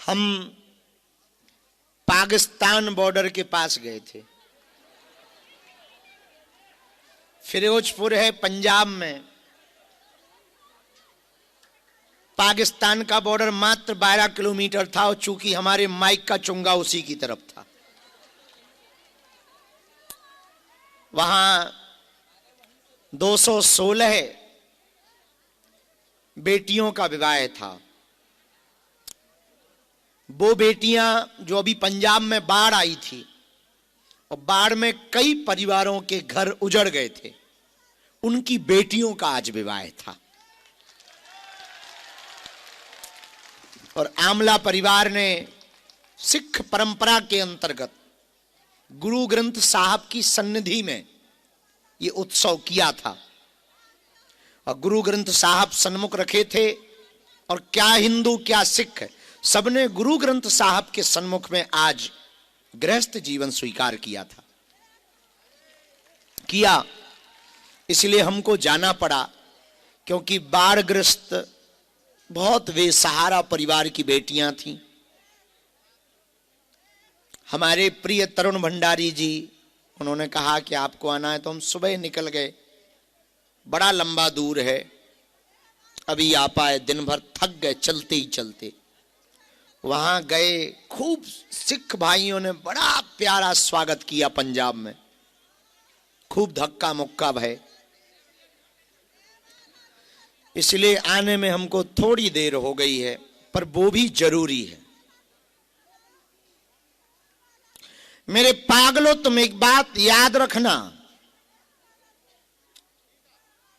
हम पाकिस्तान बॉर्डर के पास गए थे। फिरोजपुर है पंजाब में। पाकिस्तान का बॉर्डर मात्र 12 किलोमीटर था और चूंकि हमारे माइक का चुंगा उसी की तरफ था, वहां 216 बेटियों का विवाह था। वो बेटियां जो अभी पंजाब में बाढ़ आई थी और बाढ़ में कई परिवारों के घर उजड़ गए थे, उनकी बेटियों का आज विवाह था। और आमला परिवार ने सिख परंपरा के अंतर्गत गुरु ग्रंथ साहब की सन्निधि में ये उत्सव किया था। और गुरु ग्रंथ साहब सन्मुख रखे थे और क्या हिंदू क्या सिख सबने गुरु ग्रंथ साहब के सन्मुख में आज गृहस्थ जीवन स्वीकार किया था। इसलिए हमको जाना पड़ा, क्योंकि बाढ़ग्रस्त बहुत बेसहारा परिवार की बेटियां थीं। हमारे प्रिय तरुण भंडारी जी, उन्होंने कहा कि आपको आना है, तो हम सुबह निकल गए। बड़ा लंबा दूर है, अभी आ पाए, दिन भर थक गए चलते ही चलते। वहां गए, खूब सिख भाइयों ने बड़ा प्यारा स्वागत किया पंजाब में, खूब धक्का मुक्का भय। इसलिए आने में हमको थोड़ी देर हो गई है, पर वो भी जरूरी है। मेरे पागलों, तुम एक बात याद रखना,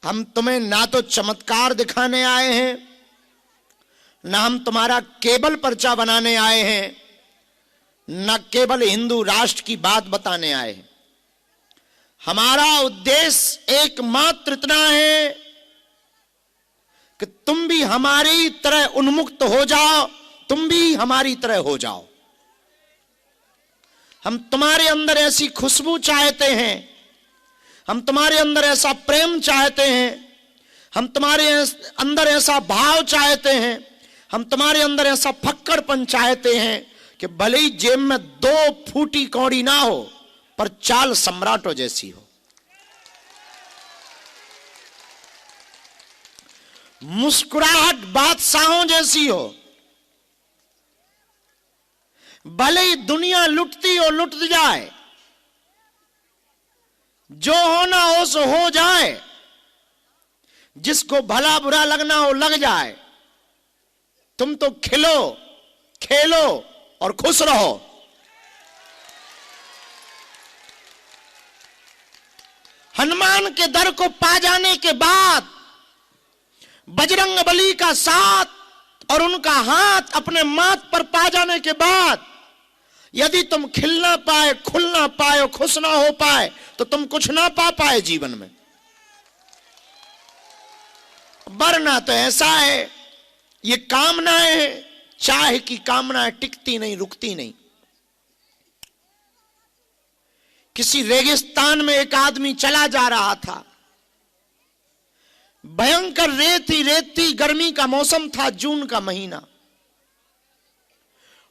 हम तुम्हें ना तो चमत्कार दिखाने आए हैं, ना हम तुम्हारा केवल पर्चा बनाने आए हैं, न केवल हिंदू राष्ट्र की बात बताने आए हैं। हमारा उद्देश्य एकमात्र इतना है कि तुम भी हमारी तरह उन्मुक्त हो जाओ, तुम भी हमारी तरह हो जाओ। हम तुम्हारे अंदर ऐसी खुशबू चाहते हैं, हम तुम्हारे अंदर ऐसा प्रेम चाहते हैं, हम तुम्हारे अंदर ऐसा भाव चाहते हैं, हम तुम्हारे अंदर ऐसा फक्कड़पन चाहते हैं कि भले ही जेब में 2 फूटी कौड़ी ना हो, पर चाल सम्राटों जैसी हो, मुस्कुराहट बादशाहों जैसी हो। भले ही दुनिया लुटती हो लुट जाए, जो होना हो सो हो जाए, जिसको भला बुरा लगना हो लग जाए, तुम तो खिलो खेलो और खुश रहो। हनुमान के दर को पा जाने के बाद, बजरंग बली का साथ और उनका हाथ अपने माथ पर पा जाने के बाद, यदि तुम खिल ना पाए, खुल ना पाए और खुश ना हो पाए, तो तुम कुछ ना पा पाए जीवन में। वरना तो ऐसा है, ये कामनाएं, चाह की कामनाएं टिकती नहीं, रुकती नहीं। किसी रेगिस्तान में एक आदमी चला जा रहा था, भयंकर रेत ही रेत थी, गर्मी का मौसम था, जून का महीना,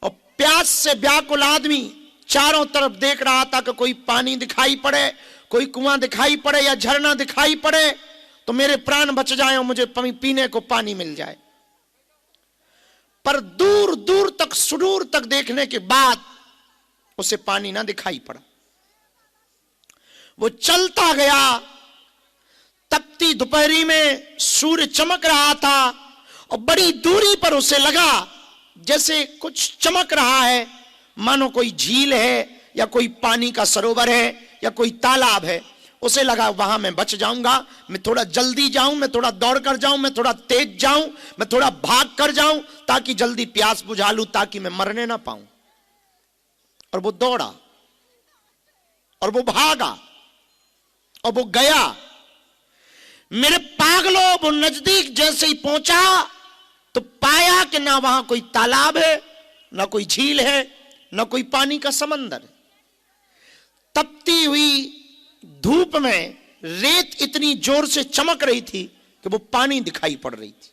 और प्यास से व्याकुल आदमी चारों तरफ देख रहा था कि कोई पानी दिखाई पड़े, कोई कुआं दिखाई पड़े या झरना दिखाई पड़े तो मेरे प्राण बच जाएं और मुझे पीने को पानी मिल जाए। पर दूर दूर तक, सुदूर तक देखने के बाद उसे पानी ना दिखाई पड़ा। वो चलता गया, तपती दोपहरी में सूर्य चमक रहा था और बड़ी दूरी पर उसे लगा जैसे कुछ चमक रहा है, मानो कोई झील है या कोई पानी का सरोवर है या कोई तालाब है। उसे लगा वहां मैं बच जाऊंगा, मैं थोड़ा जल्दी जाऊं, मैं थोड़ा दौड़ कर जाऊं, मैं थोड़ा तेज जाऊं, मैं थोड़ा भाग कर जाऊं, ताकि जल्दी प्यास बुझा लूं, ताकि मैं मरने ना पाऊं। और वो दौड़ा और वो भागा और वो गया। मेरे पागलों, वो नजदीक जैसे ही पहुंचा तो पाया कि ना वहां कोई तालाब है, ना कोई झील है, ना कोई पानी का समंदर। तपती हुई धूप में रेत इतनी जोर से चमक रही थी कि वो पानी दिखाई पड़ रही थी,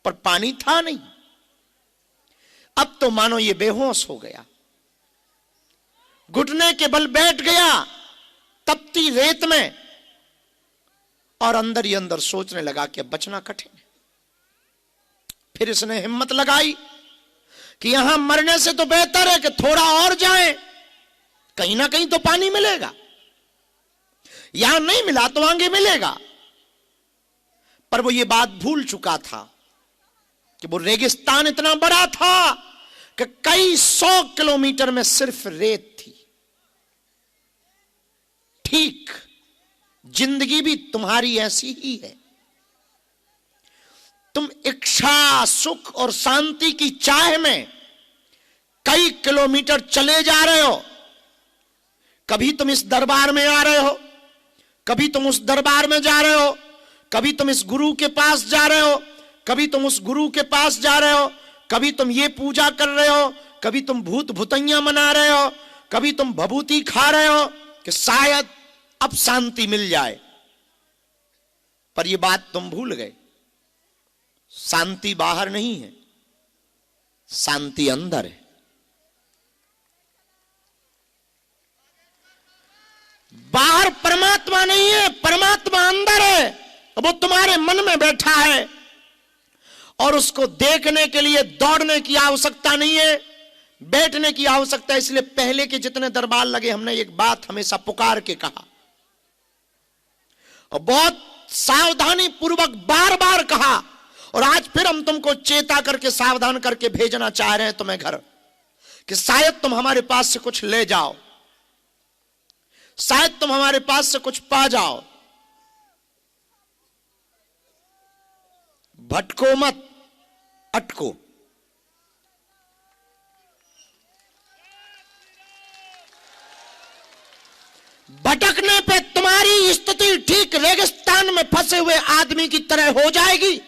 पर पानी था नहीं। अब तो मानो ये बेहोश हो गया, घुटने के बल बैठ गया तपती रेत में, और अंदर ही अंदर सोचने लगा कि अब बचना कठिन है। फिर इसने हिम्मत लगाई कि यहां मरने से तो बेहतर है कि थोड़ा और जाए, कहीं ना कहीं तो पानी मिलेगा, यहां नहीं मिला तो आगे मिलेगा। पर वो ये बात भूल चुका था कि वो रेगिस्तान इतना बड़ा था कि कई 100 किलोमीटर में सिर्फ रेत थी। ठीक जिंदगी भी तुम्हारी ऐसी ही है। तुम इच्छा, सुख और शांति की चाह में कई किलोमीटर चले जा रहे हो। कभी तुम इस दरबार में आ रहे हो, कभी तुम उस दरबार में जा रहे हो, कभी तुम इस गुरु के पास जा रहे हो, कभी तुम उस गुरु के पास जा रहे हो, कभी तुम ये पूजा कर रहे हो, कभी तुम भूत भुतैया मना रहे हो, कभी तुम भभूति खा रहे हो कि शायद अब शांति मिल जाए। पर यह बात तुम भूल गए, शांति बाहर नहीं है, शांति अंदर है। बाहर परमात्मा नहीं है, परमात्मा अंदर है। वो तुम्हारे मन में बैठा है और उसको देखने के लिए दौड़ने की आवश्यकता नहीं है, बैठने की आवश्यकता है। इसलिए पहले के जितने दरबार लगे हमने एक बात हमेशा पुकार के कहा और बहुत सावधानी पूर्वक बार बार कहा, और आज फिर हम तुमको चेता करके सावधान करके भेजना चाह रहे हैं तुम्हें घर, कि शायद तुम हमारे पास से कुछ ले जाओ, शायद तुम हमारे पास से कुछ पा जाओ। भटको मत, अटको। भटकने पे तुम्हारी स्थिति ठीक रेगिस्तान में फंसे हुए आदमी की तरह हो जाएगी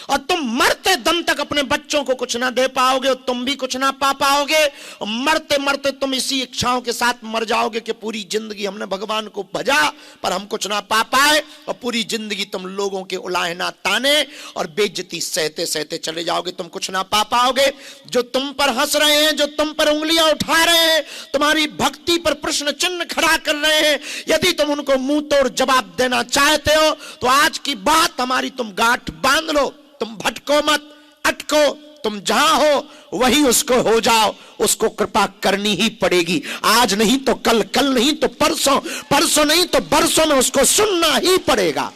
और तुम मरते दम तक अपने बच्चों को कुछ ना दे पाओगे और तुम भी कुछ ना पा पाओगे। और मरते मरते तुम इसी इच्छाओं के साथ मर जाओगे कि पूरी जिंदगी हमने भगवान को भजा पर हम कुछ ना पा पाए, और पूरी जिंदगी तुम लोगों के उलाहना ताने और बेइज्जती सहते सहते चले जाओगे, तुम कुछ ना पा पाओगे। जो तुम पर हंस रहे हैं, जो तुम पर उंगलियां उठा रहे हैं, तुम्हारी भक्ति पर प्रश्न चिन्ह खड़ा कर रहे हैं, यदि तुम उनको मुंह तोड़ जवाब देना चाहते हो तो आज की बात हमारी तुम गांठ बांध लो। तुम भटको मत, अटको, तुम जहां हो वही उसको हो जाओ। उसको कृपा करनी ही पड़ेगी, आज नहीं तो कल, कल नहीं तो परसों, परसों नहीं तो बरसों में उसको सुनना ही पड़ेगा।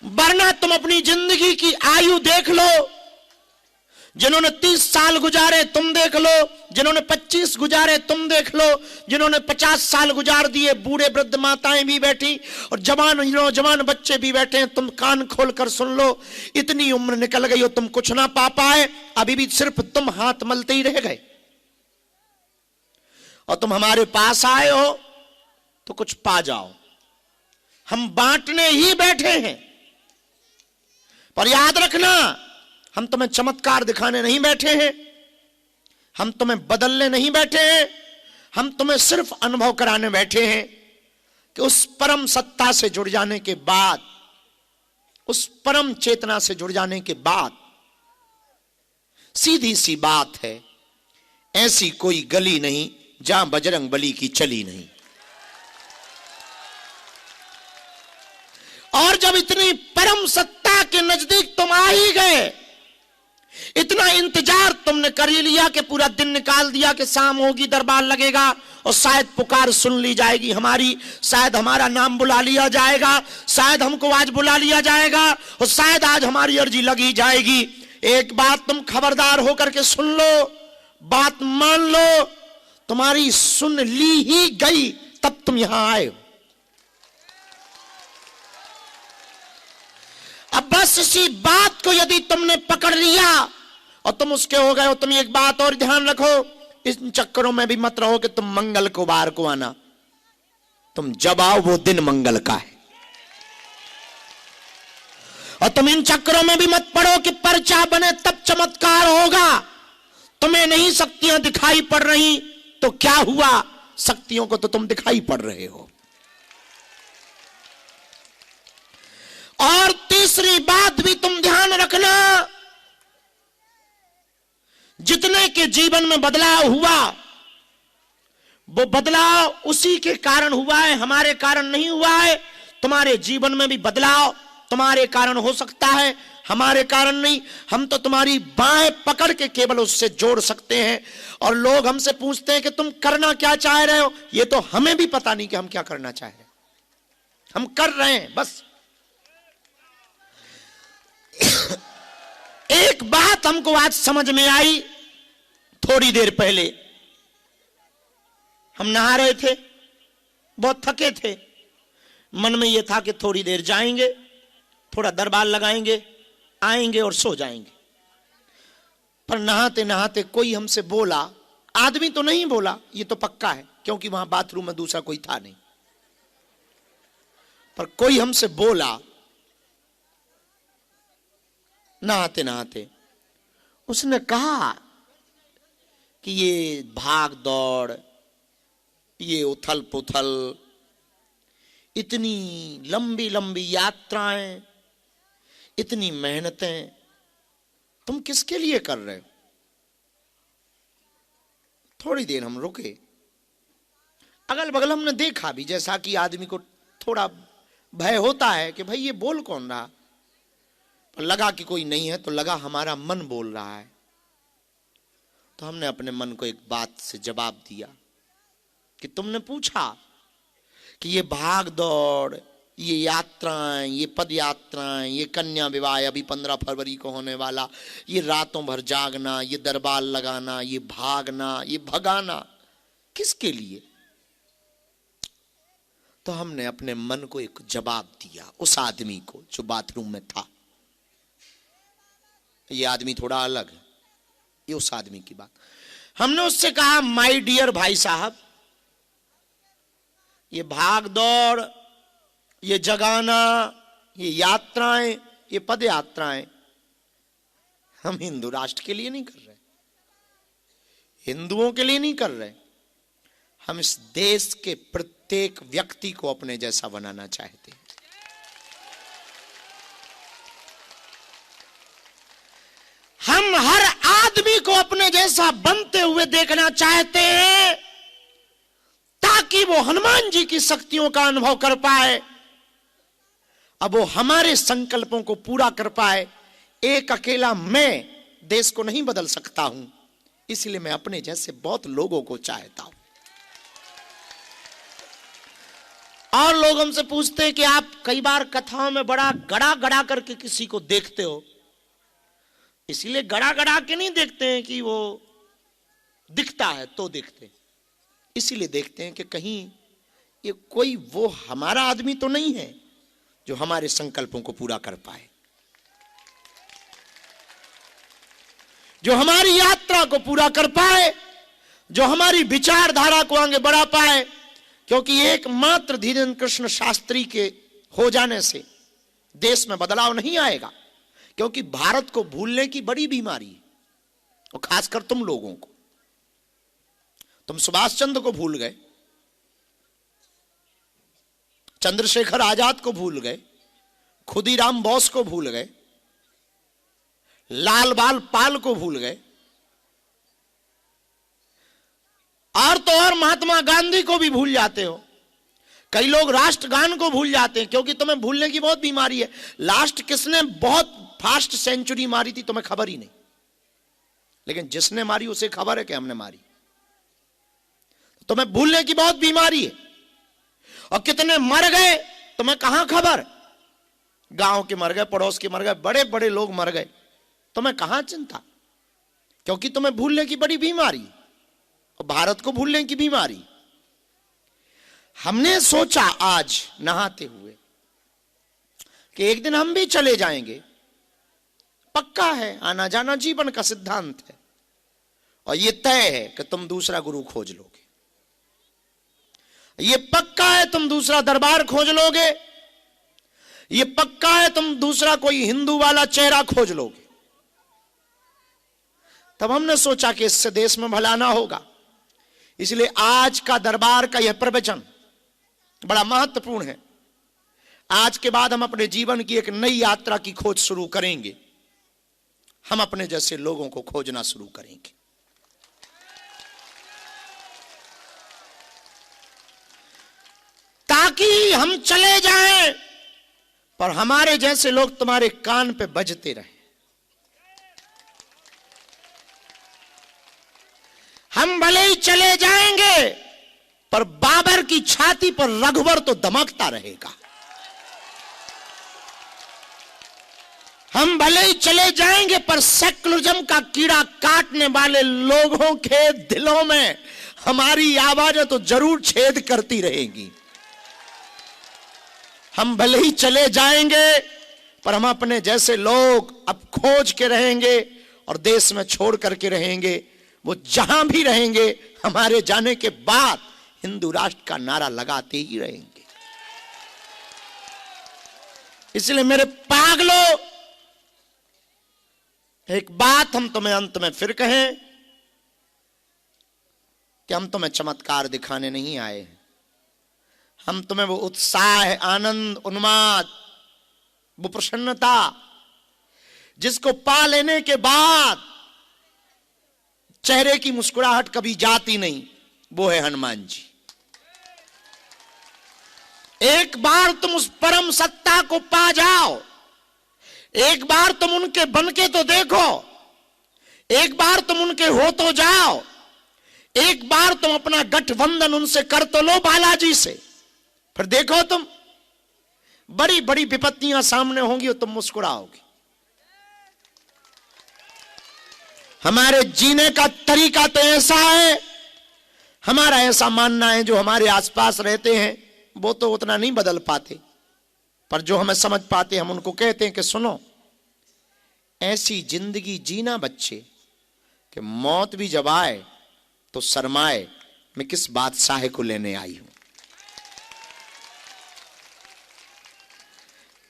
वरना तुम अपनी जिंदगी की आयु देख लो, जिन्होंने 30 साल गुजारे तुम देख लो, जिन्होंने 25 गुजारे तुम देख लो, जिन्होंने 50 साल गुजार दिए, बूढ़े वृद्ध माताएं भी बैठी और जवान नौजवान बच्चे भी बैठे हैं। तुम कान खोलकर सुन लो, इतनी उम्र निकल गई हो तुम कुछ ना पा पाए, अभी भी सिर्फ तुम हाथ मलते ही रह गए। और तुम हमारे पास आए हो तो कुछ पा जाओ, हम बांटने ही बैठे हैं। पर याद रखना, हम तुम्हें चमत्कार दिखाने नहीं बैठे हैं, हम तुम्हें बदलने नहीं बैठे हैं, हम तुम्हें सिर्फ अनुभव कराने बैठे हैं कि उस परम सत्ता से जुड़ जाने के बाद, उस परम चेतना से जुड़ जाने के बाद सीधी सी बात है, ऐसी कोई गली नहीं जहां बजरंग बली की चली नहीं। और जब इतनी परम सत्ता के नजदीक तुम आ ही गए, इतना इंतजार तुमने कर ही लिया कि पूरा दिन निकाल दिया कि शाम होगी दरबार लगेगा और शायद पुकार सुन ली जाएगी हमारी, शायद हमारा नाम बुला लिया जाएगा, शायद हमको आज बुला लिया जाएगा और शायद आज हमारी अर्जी लगी जाएगी। एक बात तुम खबरदार होकर के सुन लो, बात मान लो, तुम्हारी सुन ली ही गई तब तुम यहां आए हो। अब बस इसी बात को यदि तुमने पकड़ लिया और तुम उसके हो गए हो, तुम एक बात और ध्यान रखो, इन चक्करों में भी मत रहो कि तुम मंगल को बार को आना, तुम जब आओ वो दिन मंगल का है। और तुम इन चक्करों में भी मत पड़ो कि पर्चा बने तब चमत्कार होगा। तुम्हें नहीं शक्तियां दिखाई पड़ रही तो क्या हुआ, शक्तियों को तो तुम दिखाई पड़ रहे हो। और तीसरी बात भी तुम ध्यान रखना जितने के जीवन में बदलाव हुआ वो बदलाव उसी के कारण हुआ है, हमारे कारण नहीं हुआ है। तुम्हारे जीवन में भी बदलाव तुम्हारे कारण हो सकता है, हमारे कारण नहीं। हम तो तुम्हारी बाहें पकड़ के केवल उससे जोड़ सकते हैं। और लोग हमसे पूछते हैं कि तुम करना क्या चाह रहे हो, ये तो हमें भी पता नहीं कि हम क्या करना चाह रहे हैं, हम कर रहे हैं बस। एक बात हमको आज समझ में आई, थोड़ी देर पहले हम नहा रहे थे, बहुत थके थे, मन में यह था कि थोड़ी देर जाएंगे, थोड़ा दरबार लगाएंगे, आएंगे और सो जाएंगे। पर नहाते नहाते कोई हमसे बोला, आदमी तो नहीं बोला, ये तो पक्का है क्योंकि वहां बाथरूम में दूसरा कोई था नहीं, पर कोई हमसे बोला नहाते नहाते, उसने कहा कि ये भाग दौड़, ये उथल पुथल, इतनी लंबी लंबी यात्राएं, इतनी मेहनतें तुम किसके लिए कर रहे हो? थोड़ी देर हम रुके, अगल बगल हमने देखा भी, जैसा कि आदमी को थोड़ा भय होता है कि भाई ये बोल कौन रहा, पर लगा कि कोई नहीं है, तो लगा हमारा मन बोल रहा है। तो हमने अपने मन को एक बात से जवाब दिया कि तुमने पूछा कि ये भाग दौड़, ये यात्राएं, ये पद यात्राएं, ये कन्या विवाह अभी 15 फरवरी को होने वाला, ये रातों भर जागना, ये दरबार लगाना, ये भागना, ये भगाना, किसके लिए? तो हमने अपने मन को एक जवाब दिया, उस आदमी को जो बाथरूम में था। ये आदमी थोड़ा अलग है, ये उस आदमी की बात। हमने उससे कहा, माय डियर भाई साहब, ये भाग दौड़, ये जगाना, ये यात्राएं, ये पद यात्राएं हम हिंदू राष्ट्र के लिए नहीं कर रहे, हिंदुओं के लिए नहीं कर रहे, हम इस देश के प्रत्येक व्यक्ति को अपने जैसा बनाना चाहते हैं। हम हर आदमी को अपने जैसा बनते हुए देखना चाहते हैं, ताकि वो हनुमान जी की शक्तियों का अनुभव कर पाए, अब वो हमारे संकल्पों को पूरा कर पाए। एक अकेला मैं देश को नहीं बदल सकता हूं, इसलिए मैं अपने जैसे बहुत लोगों को चाहता हूं। और लोग हमसे पूछते हैं कि आप कई बार कथाओं में बड़ा गड़ा गड़ा करके किसी को देखते हो, इसलिए गड़ा गड़ा के नहीं देखते हैं कि वो दिखता है तो देखते हैं, इसीलिए देखते हैं कि कहीं ये कोई वो हमारा आदमी तो नहीं है जो हमारे संकल्पों को पूरा कर पाए, जो हमारी यात्रा को पूरा कर पाए, जो हमारी विचारधारा को आगे बढ़ा पाए। क्योंकि एकमात्र धीरेन्द्र कृष्ण शास्त्री के हो जाने से देश में बदलाव नहीं आएगा, क्योंकि भारत को भूलने की बड़ी बीमारी है, और खासकर तुम लोगों को। तुम सुभाष चंद्र को भूल गए, चंद्रशेखर आजाद को भूल गए, खुदीराम बोस को भूल गए, लाल बाल पाल को भूल गए, और तो और महात्मा गांधी को भी भूल जाते हो। कई लोग राष्ट्रगान को भूल जाते हैं, क्योंकि तुम्हें भूलने की बहुत बीमारी है। लास्ट किसने बहुत फास्ट सेंचुरी मारी थी तुम्हें खबर ही नहीं, लेकिन जिसने मारी उसे खबर है कि हमने मारी। तुम्हें भूलने की बहुत बीमारी है। और कितने मर गए तुम्हें कहां खबर, गांव के मर गए, पड़ोस के मर गए, बड़े बड़े लोग मर गए, तुम्हें कहां चिंता, क्योंकि तुम्हें भूलने की बड़ी बीमारी, और भारत को भूलने की बीमारी। हमने सोचा आज नहाते हुए कि एक दिन हम भी चले जाएंगे, पक्का है, आना जाना जीवन का सिद्धांत है, और यह तय है कि तुम दूसरा गुरु खोज लोगे, ये पक्का है तुम दूसरा दरबार खोज लोगे, ये पक्का है तुम दूसरा कोई हिंदू वाला चेहरा खोज लोगे। तब हमने सोचा कि इससे देश में भला ना होगा, इसलिए आज का दरबार का यह प्रवचन बड़ा महत्वपूर्ण है। आज के बाद हम अपने जीवन की एक नई यात्रा की खोज शुरू करेंगे। हम अपने जैसे लोगों को खोजना शुरू करेंगे। ताकि हम चले जाएं पर हमारे जैसे लोग तुम्हारे कान पे बजते रहें। हम भले ही चले जाएंगे पर बाबर की छाती पर रघुवर तो दमकता रहेगा। हम भले ही चले जाएंगे पर सेकुलरिज्म का कीड़ा काटने वाले लोगों के दिलों में हमारी आवाजें तो जरूर छेद करती रहेंगी। हम भले ही चले जाएंगे पर हम अपने जैसे लोग अब खोज के रहेंगे और देश में छोड़ करके रहेंगे। वो जहां भी रहेंगे हमारे जाने के बाद हिंदू राष्ट्र का नारा लगाते ही रहेंगे। इसलिए मेरे पागलों, एक बात हम तुम्हें अंत में फिर कहें कि हम तुम्हें चमत्कार दिखाने नहीं आए हैं। हम तुम्हें वो उत्साह, आनंद, उन्माद, वो प्रसन्नता जिसको पा लेने के बाद चेहरे की मुस्कुराहट कभी जाती नहीं, वो है हनुमान जी। एक बार तुम उस परम सत्ता को पा जाओ, एक बार तुम उनके बनके तो देखो, एक बार तुम उनके हो तो जाओ, एक बार तुम अपना गठबंधन उनसे कर तो लो, बालाजी से। फिर देखो तुम, बड़ी बड़ी विपत्तियां सामने होंगी और तुम मुस्कुराओगे। हमारे जीने का तरीका तो ऐसा है, हमारा ऐसा मानना है, जो हमारे आसपास रहते हैं वो तो उतना नहीं बदल पाते, पर जो हमें समझ पाते हम उनको कहते हैं कि सुनो, ऐसी जिंदगी जीना बच्चे कि मौत भी जब आए तो शर्माए मैं किस बादशाह को लेने आई हूं।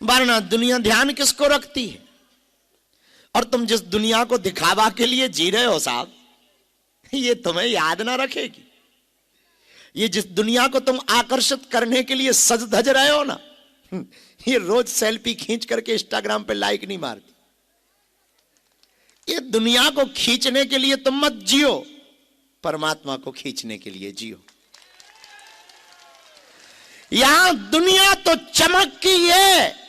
वरना दुनिया ध्यान किसको रखती है? और तुम जिस दुनिया को दिखावा के लिए जी रहे हो साहब, ये तुम्हें याद ना रखेगी। ये जिस दुनिया को तुम आकर्षित करने के लिए सज धज रहे हो ना, ये रोज सेल्फी खींच करके इंस्टाग्राम पे लाइक नहीं मारती। ये दुनिया को खींचने के लिए तुम मत जियो, परमात्मा को खींचने के लिए जियो। यहां दुनिया तो चमक की है।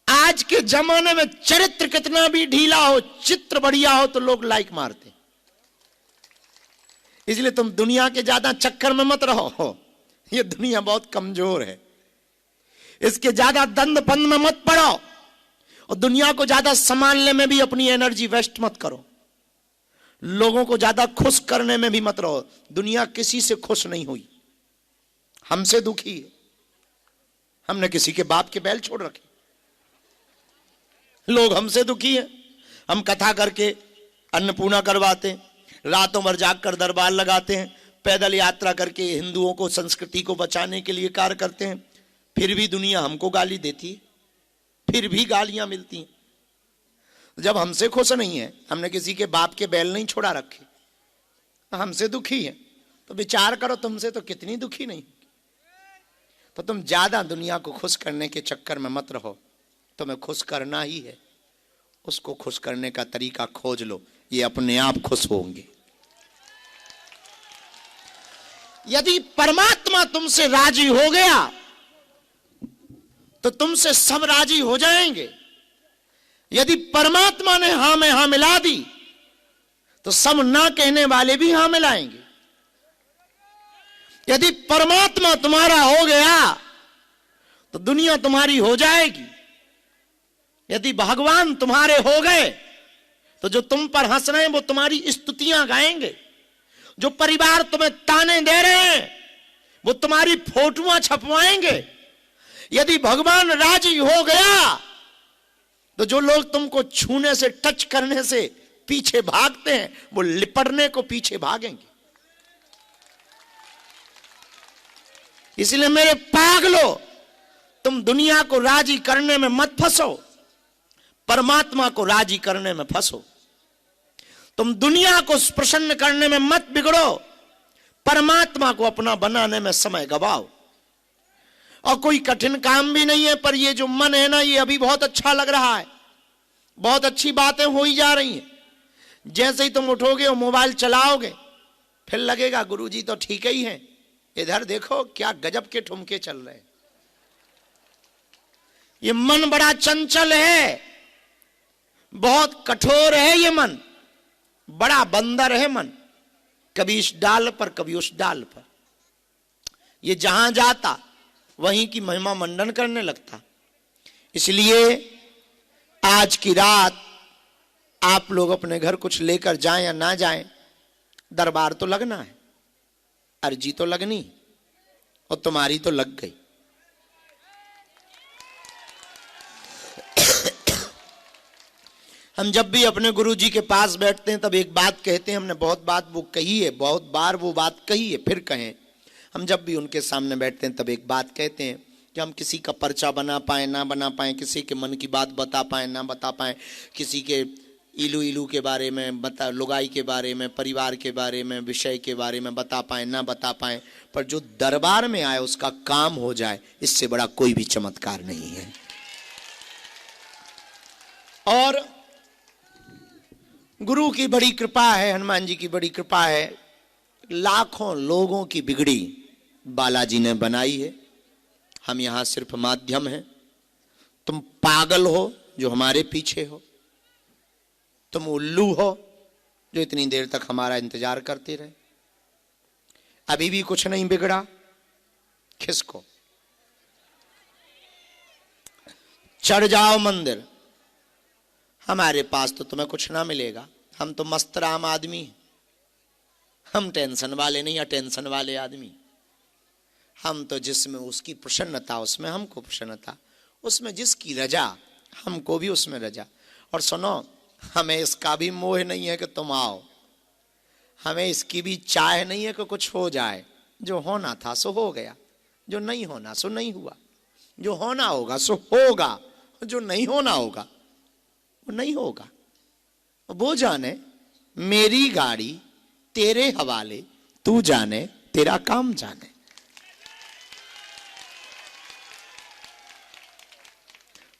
आज के जमाने में चरित्र कितना भी ढीला हो, चित्र बढ़िया हो तो लोग लाइक मारते। इसलिए तुम दुनिया के ज्यादा चक्कर में मत रहो। ये दुनिया बहुत कमजोर है, इसके ज्यादा दंड फंद में मत पड़ो, और दुनिया को ज्यादा संभालने में भी अपनी एनर्जी वेस्ट मत करो। लोगों को ज्यादा खुश करने में भी मत रहो। दुनिया किसी से खुश नहीं हुई, हमसे दुखी है। हमने किसी के बाप के बैल छोड़ रखे, लोग हमसे दुखी हैं। हम कथा करके अन्नपूर्णा करवाते हैं, रातों भर जागकर दरबार लगाते हैं, पैदल यात्रा करके हिंदुओं को, संस्कृति को बचाने के लिए कार्य करते हैं, फिर भी दुनिया हमको गाली देती है, फिर भी गालियां मिलती हैं। जब हमसे खुश नहीं है, हमने किसी के बाप के बैल नहीं छोड़ा रखे, हमसे दुखी है, तो विचार करो तुमसे तो कितनी दुखी नहीं। तो तुम ज्यादा दुनिया को खुश करने के चक्कर में मत रहो, तुम्हें खुश करना ही है। उसको खुश करने का तरीका खोज लो, ये अपने आप खुश होंगे। यदि परमात्मा तुमसे राजी हो गया तो तुमसे सब राजी हो जाएंगे। यदि परमात्मा ने हां में हां मिला दी तो सब ना कहने वाले भी हां मिलाएंगे। यदि परमात्मा तुम्हारा हो गया तो दुनिया तुम्हारी हो जाएगी। यदि भगवान तुम्हारे हो गए तो जो तुम पर हंस रहे हैं वो तुम्हारी स्तुतियां गाएंगे। जो परिवार तुम्हें ताने दे रहे हैं वो तुम्हारी फोटोआं छपवाएंगे। यदि भगवान राजी हो गया तो जो लोग तुमको छूने से, टच करने से पीछे भागते हैं वो लिपटने को पीछे भागेंगे। इसलिए मेरे पागलो, तुम दुनिया को राजी करने में मत फंसो, परमात्मा को राजी करने में फंसो। तुम दुनिया को प्रसन्न करने में मत बिगड़ो, परमात्मा को अपना बनाने में समय गवाओ। और कोई कठिन काम भी नहीं है, पर ये जो मन है ना, ये अभी बहुत अच्छा लग रहा है, बहुत अच्छी बातें हो ही जा रही हैं। जैसे ही तुम उठोगे और मोबाइल चलाओगे, फिर लगेगा गुरुजी तो ठीक ही हैं, इधर देखो क्या गजब के ठुमके चल रहे हैं। ये मन बड़ा चंचल है, बहुत कठोर है ये मन, बड़ा बंदर है मन, कभी इस डाल पर कभी उस डाल पर। ये जहां जाता वहीं की महिमा मंडन करने लगता। इसलिए आज की रात आप लोग अपने घर कुछ लेकर जाएं या ना जाएं, दरबार तो लगना है, अर्जी तो लगनी, और तुम्हारी तो लग गई। हम जब भी अपने गुरुजी के पास बैठते हैं तब एक बात कहते हैं, हमने बहुत बात वो कही है, बहुत बार वो बात कही है, फिर कहें। हम जब भी उनके सामने बैठते हैं तब एक बात कहते हैं कि हम किसी का पर्चा बना पाए ना बना पाए, किसी के मन की बात बता पाए ना बता पाए, किसी के इलू इलू के बारे में बता, लुगाई के बारे में, परिवार के बारे में, विषय के बारे में बता पाए ना बता पाए, पर जो दरबार में आए उसका काम हो जाए, इससे बड़ा कोई भी चमत्कार नहीं है। और गुरु की बड़ी कृपा है, हनुमान जी की बड़ी कृपा है, लाखों लोगों की बिगड़ी बालाजी ने बनाई है। हम यहां सिर्फ माध्यम हैं। तुम पागल हो जो हमारे पीछे हो, तुम उल्लू हो जो इतनी देर तक हमारा इंतजार करते रहे। अभी भी कुछ नहीं बिगड़ा, खिसको, चढ़ जाओ मंदिर, हमारे पास तो तुम्हें कुछ ना मिलेगा। हम तो मस्त राम आदमी हैं, हम टेंशन वाले नहीं, अटेंशन वाले आदमी। हम तो जिसमें उसकी प्रसन्नता उसमें हमको प्रसन्नता, उसमें जिसकी रजा हमको भी उसमें रजा। और सुनो, हमें इसका भी मोह नहीं है कि तुम आओ, हमें इसकी भी चाह नहीं है कि कुछ हो जाए। जो होना था सो हो गया, जो नहीं होना सो नहीं हुआ, जो होना होगा सो होगा, जो नहीं होना होगा वो नहीं होगा। वो जाने मेरी गाड़ी तेरे हवाले, तू जाने तेरा काम जाने।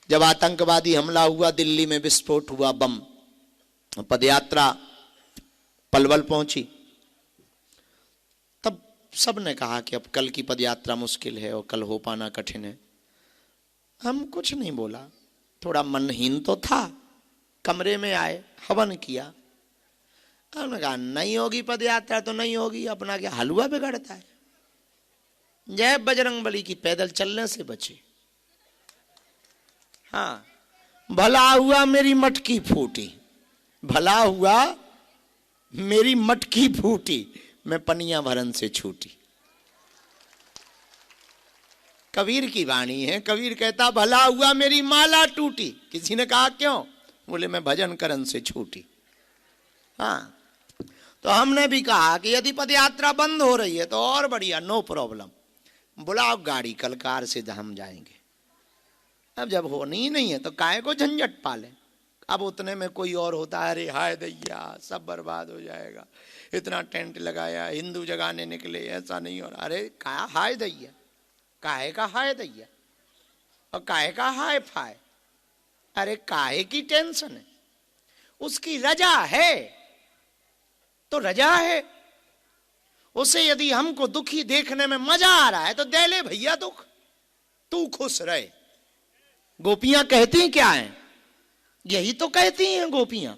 जब आतंकवादी हमला हुआ, दिल्ली में विस्फोट हुआ, बम, पदयात्रा पलवल पहुंची, तब सबने कहा कि अब कल की पदयात्रा मुश्किल है और कल हो पाना कठिन है। हम कुछ नहीं बोला, थोड़ा मनहीन तो था, कमरे में आए, हवन किया, हमने कहा नहीं होगी पदयात्रा तो नहीं होगी, अपना क्या हलवा बिगड़ता है। जय बजरंगबली की पैदल चलने से बचे। हाँ, भला हुआ मेरी मटकी फूटी, भला हुआ मेरी मटकी फूटी, मैं पनिया भरन से छूटी। कबीर की वाणी है, कबीर कहता भला हुआ मेरी माला टूटी। किसी ने कहा क्यों? बोले मैं भजन करन से छूटी। हाँ, तो हमने भी कहा कि यदि पदयात्रा बंद हो रही है तो और बढ़िया, नो प्रॉब्लम, बुलाओ गाड़ी, कल कार से हम जाएंगे। अब जब होनी ही नहीं है तो काहे को झंझट पाले। अब उतने में कोई और होता है, अरे हाय दैया सब बर्बाद हो जाएगा, इतना टेंट लगाया, हिंदू जगाने निकले, ऐसा नहीं हो रहा। अरे का हाय दैया, काहे का हाय दैया और काहे का हाय फाय, अरे काहे की टेंशन है, उसकी रजा है तो रजा है। उसे यदि हमको दुखी देखने में मजा आ रहा है तो दे ले भैया दुख, तू खुश रहे। गोपियां कहती क्या हैं? यही तो कहती हैं गोपियां।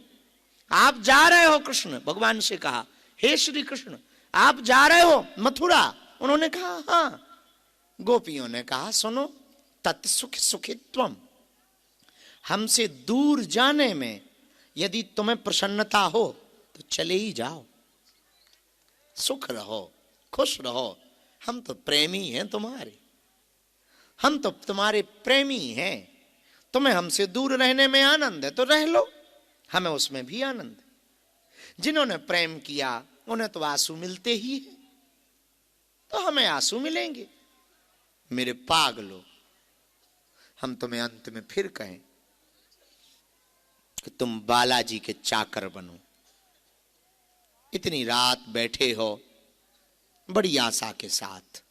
आप जा रहे हो, कृष्ण भगवान से कहा, हे श्री कृष्ण आप जा रहे हो मथुरा? उन्होंने कहा हाँ। गोपियों ने कहा सुनो, तत्सुख सुखित्वम, हमसे दूर जाने में यदि तुम्हें प्रसन्नता हो तो चले ही जाओ, सुख रहो, खुश रहो, हम तो प्रेमी हैं तुम्हारे, हम तो तुम्हारे प्रेमी हैं, तुम्हें हमसे दूर रहने में आनंद है तो रह लो, हमें उसमें भी आनंद है। जिन्होंने प्रेम किया उन्हें तो आंसू मिलते ही हैं, तो हमें आंसू मिलेंगे। मेरे पागलो, हम तुम्हें अंत में फिर कहें कि तुम बालाजी के चाकर बनो। इतनी रात बैठे हो बड़ी आशा के साथ,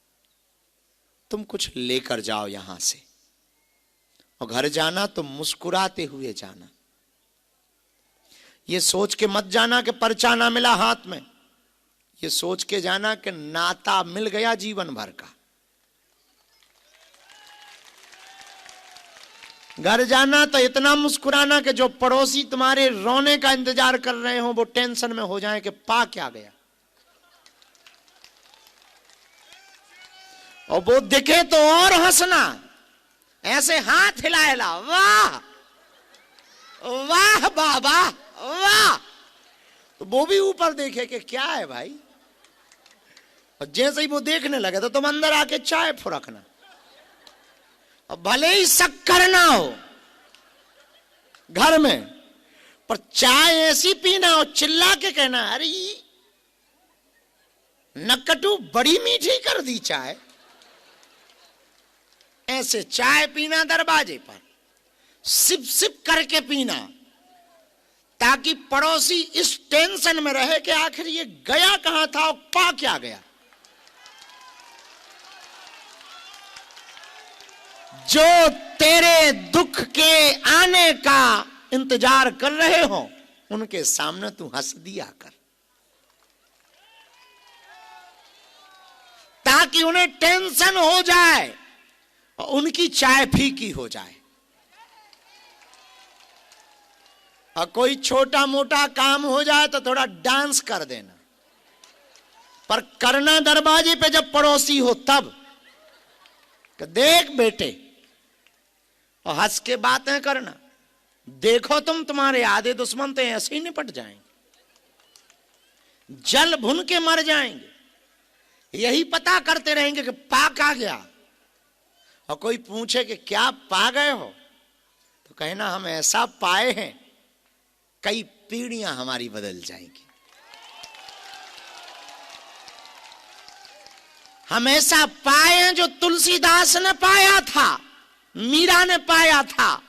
तुम कुछ लेकर जाओ यहां से, और घर जाना तो मुस्कुराते हुए जाना। ये सोच के मत जाना कि पर्चा ना मिला हाथ में, ये सोच के जाना कि नाता मिल गया जीवन भर का। घर जाना तो इतना मुस्कुराना कि जो पड़ोसी तुम्हारे रोने का इंतजार कर रहे हो वो टेंशन में हो जाए कि पा क्या गया, और वो दिखे तो और हंसना, ऐसे हाथ हिला हिला, वाह वाह बाबा वाह, तो वो भी ऊपर देखे कि क्या है भाई, और जैसे ही वो देखने लगे तो तुम अंदर आके चाय फुरकना, और भले ही शक्कर ना हो घर में, पर चाय ऐसी पीना और चिल्ला के कहना, अरे नकटू बड़ी मीठी कर दी चाय, ऐसे चाय पीना दरवाजे पर, सिप सिप करके पीना, ताकि पड़ोसी इस टेंशन में रहे कि आखिर ये गया कहां था और पा क्या गया। जो तेरे दुख के आने का इंतजार कर रहे हो उनके सामने तू हंस दिया कर, ताकि उन्हें टेंशन हो जाए और उनकी चाय फीकी हो जाए। और कोई छोटा मोटा काम हो जाए तो थोड़ा डांस कर देना, पर करना दरवाजे पे जब पड़ोसी हो तब, कि देख बेटे, और हंस के बातें करना, देखो तुम्हारे आधे दुश्मन तो ऐसे ही निपट जाएंगे, जल भुन के मर जाएंगे, यही पता करते रहेंगे कि पा क्या गया। और कोई पूछे कि क्या पा गए हो, तो कहना हम ऐसा पाए हैं कई पीढ़ियां हमारी बदल जाएंगी, हम ऐसा पाए हैं जो तुलसीदास ने पाया था, मीरा ने पाया था,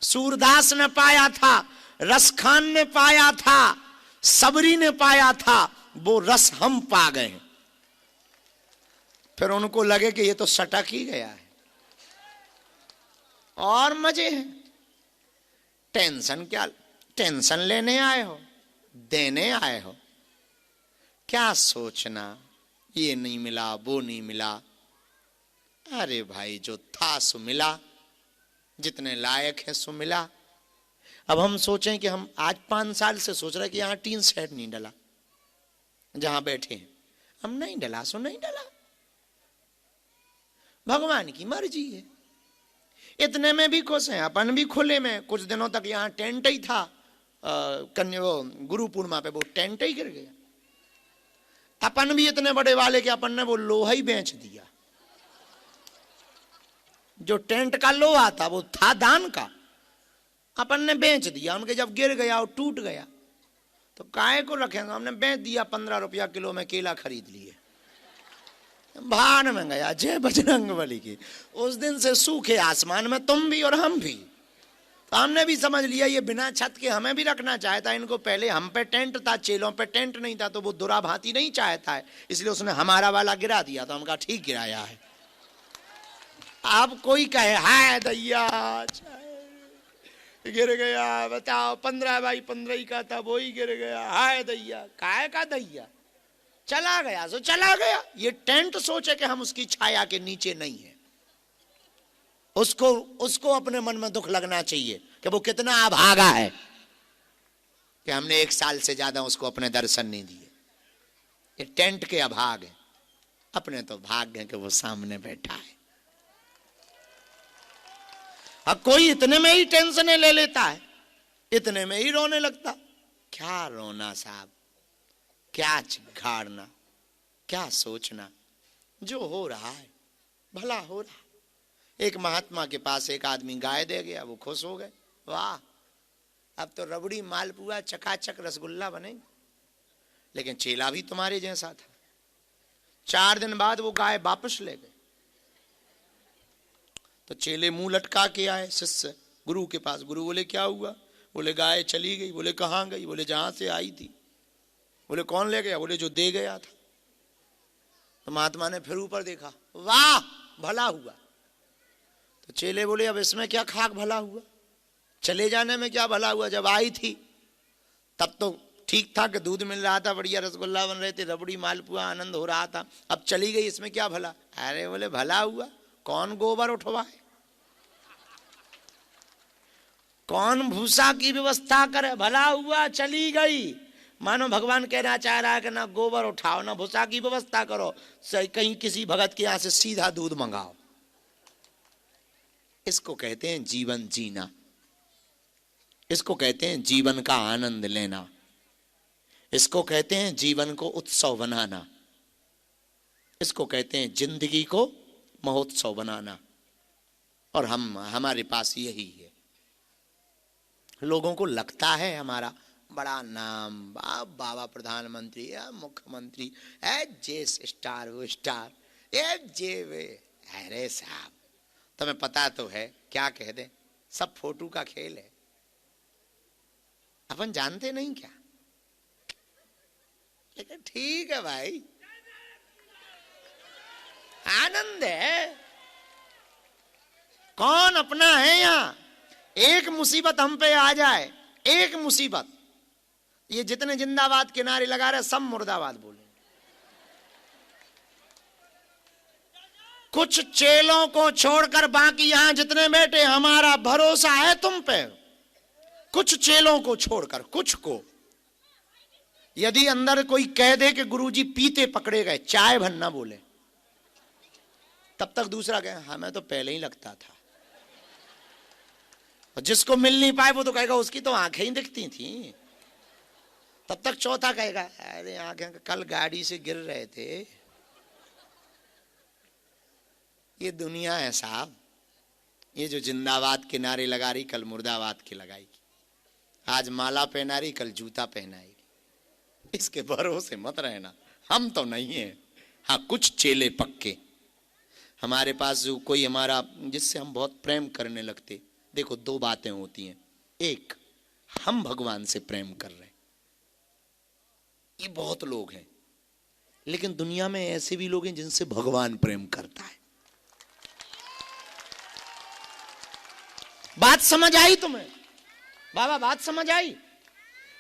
सूरदास ने पाया था, रसखान ने पाया था, सबरी ने पाया था, वो रस हम पा गए। फिर उनको लगे कि ये तो सटक ही गया है, और मजे हैं। टेंशन क्या, टेंशन लेने आए हो, देने आए हो, क्या सोचना ये नहीं मिला वो नहीं मिला। अरे भाई जो था सो मिला, जितने लायक है सो मिला। अब हम सोचें कि हम आज 5 साल से सोच रहे कि यहाँ टीन सेट नहीं डला, जहां बैठे हैं हम, नहीं डला सो नहीं डला, भगवान की मर्जी है। इतने में भी खुश हैं, अपन भी खुले में। कुछ दिनों तक यहाँ टेंट ही था, गुरु पूर्णिमा पे वो टेंट ही गिर गया। अपन भी इतने बड़े वाले कि अपन ने वो लोहा ही बेच दिया, जो टेंट का लोहा था वो था दान का, अपन ने बेच दिया। उनके जब गिर गया और टूट गया तो काहे को रखेंगे, हमने बेच दिया। 15 रुपया किलो में केला खरीद लिए, भान में गया। जय बजरंग बली की। उस दिन से सूखे आसमान में तुम भी और हम भी। तो हमने भी समझ लिया ये बिना छत के हमें भी रखना चाहता है। इनको पहले हम पे टेंट था, चेलों पे टेंट नहीं था, तो वो दुरा भांति नहीं चाहता है, इसलिए उसने हमारा वाला गिरा दिया। तो हम कहा ठीक गिराया है। अब कोई कहे हाय दैया गिर गया, बताओ 15 बाई 15 ही का था, वो ही गिर गया, हाय दैया। काहे का दैया, चला गया सो चला गया। ये टेंट सोचे कि हम उसकी छाया के नीचे नहीं है। उसको अपने मन में दुख लगना चाहिए कि वो कितना अभागा है कि हमने 1 साल से ज्यादा उसको अपने दर्शन नहीं दिए। ये टेंट के अभाग है, अपने तो भाग्य है कि वो सामने बैठा है। अब कोई इतने में ही टेंशन ले लेता है, इतने में ही रोने लगता। क्या रोना साहब, क्या चिघाड़ना, क्या सोचना। जो हो रहा है भला हो रहा। एक महात्मा के पास एक आदमी गाय दे गया, वो खुश हो गए, वाह अब तो रबड़ी मालपुआ चकाचक रसगुल्ला बनेंगे। लेकिन चेला भी तुम्हारे जैसा था। 4 दिन बाद वो गाय वापस ले गए। तो चेले मुंह लटका के आए शिष्य गुरु के पास। गुरु बोले क्या हुआ? बोले गाय चली गई। बोले कहाँ गई? बोले जहां से आई थी। बोले कौन ले गया? बोले जो दे गया था। तो महात्मा ने फिर ऊपर देखा, वाह भला हुआ। तो चेले बोले अब इसमें क्या खाक भला हुआ, चले जाने में क्या भला हुआ, जब आई थी तब तो ठीक था कि दूध मिल रहा था, बढ़िया रसगुल्ला बन रहे थे, रबड़ी मालपुआ, आनंद हो रहा था। अब चली गई, इसमें क्या भला? अरे बोले भला हुआ, कौन गोबर उठवाए, कौन भूसा की व्यवस्था करे, भला हुआ चली गई। मानो भगवान कहना चाह रहा है कि ना गोबर उठाओ ना भूसा की व्यवस्था करो, कहीं किसी भगत के यहां से सीधा दूध मंगाओ। इसको कहते हैं जीवन जीना, इसको कहते हैं जीवन का आनंद लेना, इसको कहते हैं जीवन को उत्सव बनाना, इसको कहते हैं जिंदगी को महोत्सव बनाना। और हमारे पास यही है। लोगों को लगता है हमारा बड़ा नाम, बाबा प्रधानमंत्री या मुख्यमंत्री, जे स्टार वो स्टार, जे वे। अरे साहब, तुम्हें पता तो है क्या कह दे, सब फोटो का खेल है। अपन जानते नहीं क्या? लेकिन ठीक है भाई, आनंद है। कौन अपना है यहां? एक मुसीबत हम पे आ जाए, एक मुसीबत, ये जितने जिंदाबाद के नारे लगा रहे सब मुर्दाबाद बोले। कुछ चेलों को छोड़कर बाकी यहां जितने बैठे, हमारा भरोसा है तुम पे। कुछ चेलों को छोड़कर, कुछ को, यदि अंदर कोई कह दे कि गुरुजी पीते पकड़े गए, चाय भर ना बोले, तब तक दूसरा कहे हमें तो पहले ही लगता था। और जिसको मिल नहीं पाए वो तो कहेगा उसकी तो आंखें ही दिखती थी। तब तक चौथा कहेगा अरे आंखें कल गाड़ी से गिर रहे थे। ये दुनिया है साहब, ये जो जिंदाबाद के नारे लगा रही कल मुर्दाबाद के लगाएगी, आज माला पहना रही कल जूता पहनाएगी। इसके भरोसे मत रहना, हम तो नहीं है। हाँ, कुछ चेले पक्के हमारे पास, जो कोई हमारा जिससे हम बहुत प्रेम करने लगते। देखो, दो बातें होती हैं। एक, हम भगवान से प्रेम कर रहे हैं, ये बहुत लोग हैं, लेकिन दुनिया में ऐसे भी लोग हैं जिनसे भगवान प्रेम करता है। बात समझ आई तुम्हें बाबा? बात समझ आई?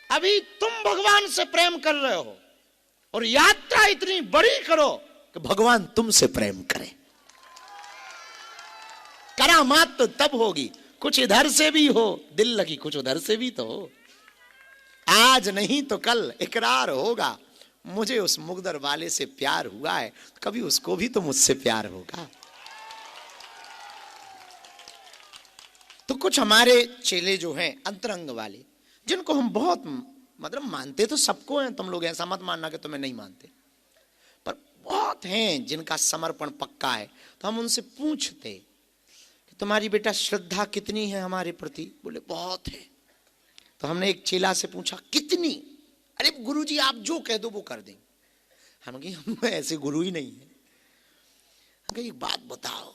अभी तुम भगवान से प्रेम कर रहे हो और यात्रा इतनी बड़ी करो कि भगवान तुमसे प्रेम करे। करामात तो तब होगी, कुछ इधर से भी हो, दिल लगी कुछ उधर से भी तो हो। आज नहीं तो कल इकरार होगा, मुझे उस मुगदर वाले से प्यार हुआ है, कभी उसको भी तो मुझसे प्यार होगा। तो कुछ हमारे चेले जो हैं अंतरंग वाले, जिनको हम बहुत मतलब मानते तो सबको हैं, तुम लोग ऐसा मत मानना कि तुम्हें नहीं मानते, पर बहुत हैं जिनका समर्पण पक्का है। तो हम उनसे पूछते कि तुम्हारी बेटा श्रद्धा कितनी है हमारे प्रति? बोले बहुत है। तो हमने एक चेला से पूछा कितनी? अरे गुरुजी आप जो कह दो वो कर देंगे। हम कहे हम ऐसे गुरु ही नहीं है। हम कहे एक बात बताओ,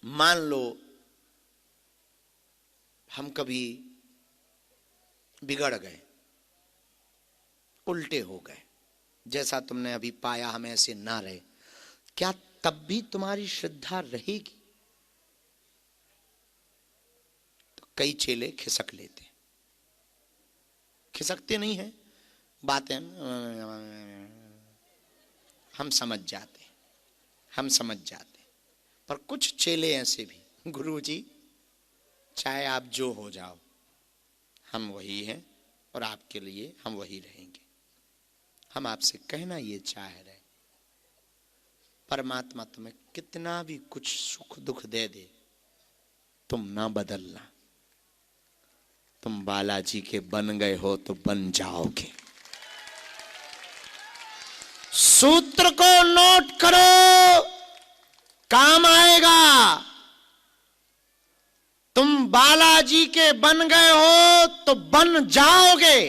मान लो हम कभी बिगड़ गए, उल्टे हो गए, जैसा तुमने अभी पाया हम ऐसे ना रहे, क्या तब भी तुम्हारी श्रद्धा रहेगी? तो कई चेले खिसक लेते, खिसकते नहीं है, बातें हम समझ जाते, हम समझ जाते। पर कुछ चेले ऐसे भी, गुरुजी चाहे आप जो हो जाओ, हम वही हैं और आपके लिए हम वही रहेंगे। हम आपसे कहना ये चाह रहे, परमात्मा तुम्हें कितना भी कुछ सुख दुख दे दे, तुम ना बदलना। तुम बालाजी के बन गए हो तो बन जाओगे। सूत्र को नोट करो, काम आएगा। तुम बालाजी के बन गए हो तो बन जाओगे।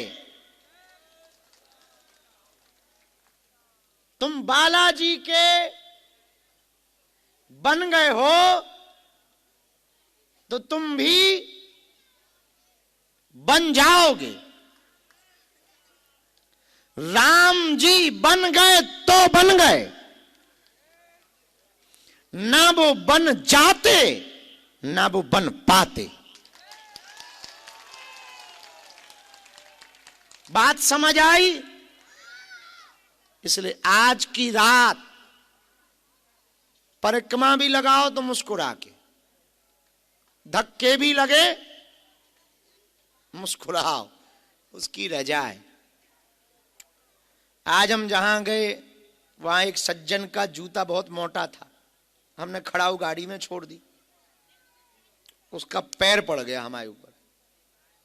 तुम बालाजी के बन गए हो तो तुम भी बन जाओगे। राम जी बन गए तो बन गए, ना वो बन जाते ना वो बन पाते। बात समझ आई? इसलिए आज की रात परिक्रमा भी लगाओ तो मुस्कुरा के, धक्के भी लगे मुस्कुराओ, उसकी रजा है। आज हम जहां गए वहां एक सज्जन का जूता बहुत मोटा था, हमने खड़ाऊ गाड़ी में छोड़ दी, उसका पैर पड़ गया हमारे ऊपर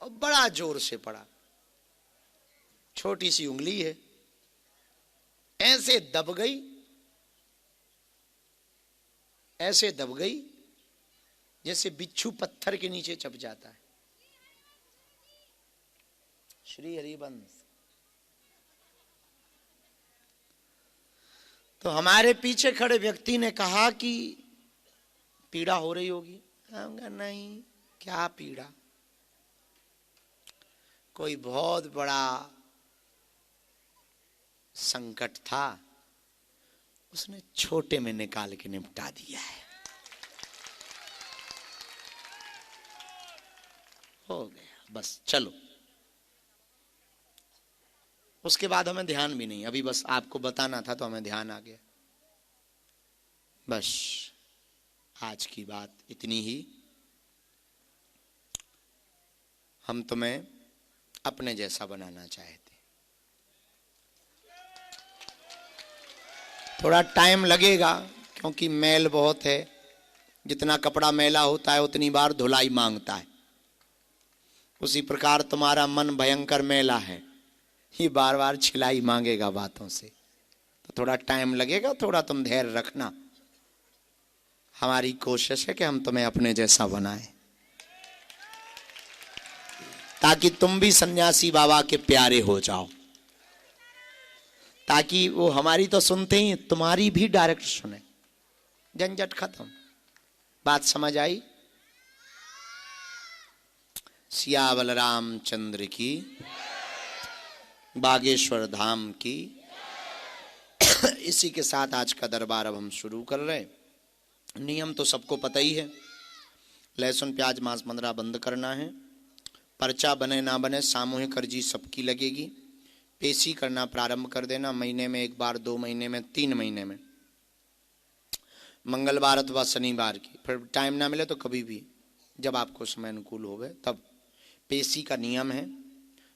और बड़ा जोर से पड़ा। छोटी सी उंगली है, ऐसे दब गई, ऐसे दब गई जैसे बिच्छू पत्थर के नीचे चप जाता है। श्री हरिवंश। तो हमारे पीछे खड़े व्यक्ति ने कहा कि पीड़ा हो रही होगी। नहीं, क्या पीड़ा? कोई बहुत बड़ा संकट था, उसने छोटे में निकाल के निपटा दिया है। हो गया, बस चलो। उसके बाद हमें ध्यान भी नहीं, अभी बस आपको बताना था तो हमें ध्यान आ गया। बस आज की बात इतनी ही। हम तुम्हें अपने जैसा बनाना चाहते, थोड़ा टाइम लगेगा क्योंकि मैल बहुत है। जितना कपड़ा मैला होता है उतनी बार धुलाई मांगता है। उसी प्रकार तुम्हारा मन भयंकर मैला है, ये बार बार छिलाई मांगेगा बातों से, तो थोड़ा टाइम लगेगा। थोड़ा तुम धैर्य रखना। हमारी कोशिश है कि हम तुम्हें अपने जैसा बनाएं, ताकि तुम भी सन्यासी बाबा के प्यारे हो जाओ, ताकि वो हमारी तो सुनते ही तुम्हारी भी डायरेक्ट सुने। झंझट खत्म। बात समझ आई? सियावर रामचंद्र की, बागेश्वर धाम की। इसी के साथ आज का दरबार अब हम शुरू कर रहे हैं। नियम तो सबको पता ही है, लहसुन प्याज मांस मंदरा बंद करना है। पर्चा बने ना बने सामूहिक अर्जी सबकी लगेगी। पेशी करना प्रारंभ कर देना, महीने में एक बार, 2 महीने में, 3 महीने में, मंगलवार अथवा शनिवार की। फिर टाइम ना मिले तो कभी भी जब आपको समय अनुकूल होवे तब। पेशी का नियम है,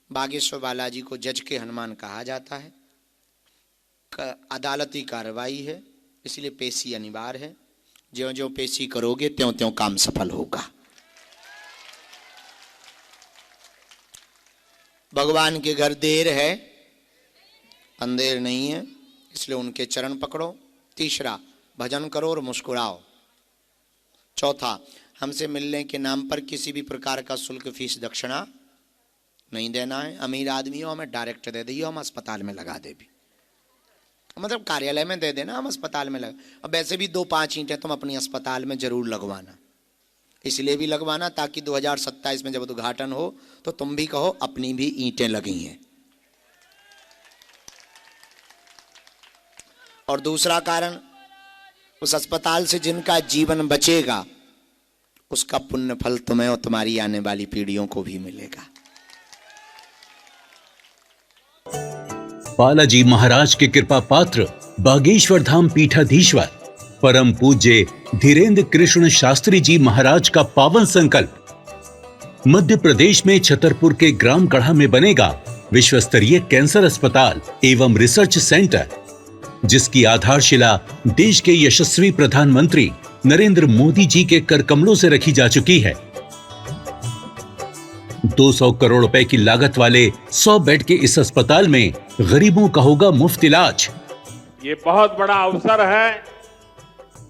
बागेश्वर बालाजी को जज के हनुमान कहा जाता है। अदालती कार्रवाई है, इसलिए पेशी अनिवार्य है। ज्यों ज्यों पेशी करोगे त्यों त्यों काम सफल होगा। भगवान के घर देर है, अंधेर नहीं है, इसलिए उनके चरण पकड़ो। तीसरा, भजन करो और मुस्कुराओ। चौथा, हमसे मिलने के नाम पर किसी भी प्रकार का शुल्क, फीस, दक्षिणा नहीं देना है। अमीर आदमी हो हमें डायरेक्ट दे दियो, हम अस्पताल में लगा दे भी, मतलब कार्यालय में दे देना, हम अस्पताल में लगा। अब वैसे भी 2-5 ईंटें तुम अपनी अस्पताल में जरूर लगवाना, इसलिए भी लगवाना ताकि 2027 में जब उद्घाटन हो तो तुम भी कहो अपनी भी ईंटें लगी हैं। और दूसरा कारण, उस अस्पताल से जिनका जीवन बचेगा उसका पुण्य फल तुम्हें और तुम्हारी आने वाली पीढ़ियों को भी मिलेगा। बालाजी महाराज के कृपा पात्र बागेश्वर धाम पीठाधीश्वर परम पूज्य धीरेन्द्र कृष्ण शास्त्री जी महाराज का पावन संकल्प। मध्य प्रदेश में छतरपुर के ग्राम गढ़ा में बनेगा विश्व स्तरीय कैंसर अस्पताल एवं रिसर्च सेंटर, जिसकी आधारशिला देश के यशस्वी प्रधानमंत्री नरेंद्र मोदी जी के कर कमलों से रखी जा चुकी है। 200 करोड़ रुपए की लागत वाले 100 बेड के इस अस्पताल में गरीबों का होगा मुफ्त इलाज। ये बहुत बड़ा अवसर है,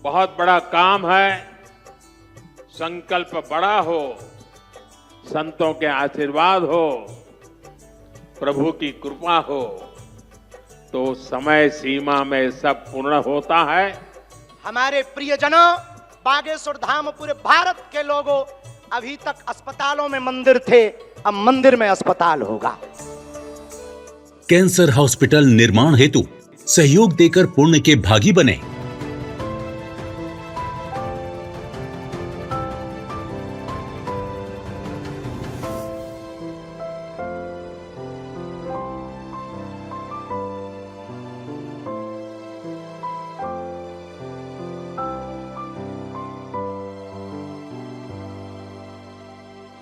बहुत बड़ा काम है। संकल्प बड़ा हो, संतों के आशीर्वाद हो, प्रभु की कृपा हो तो समय सीमा में सब पूर्ण होता है। हमारे प्रियजनों, बागेश्वर धाम पूरे भारत के लोगों, अभी तक अस्पतालों में मंदिर थे, अब मंदिर में अस्पताल होगा। कैंसर हॉस्पिटल निर्माण हेतु सहयोग देकर पुण्य के भागी बने।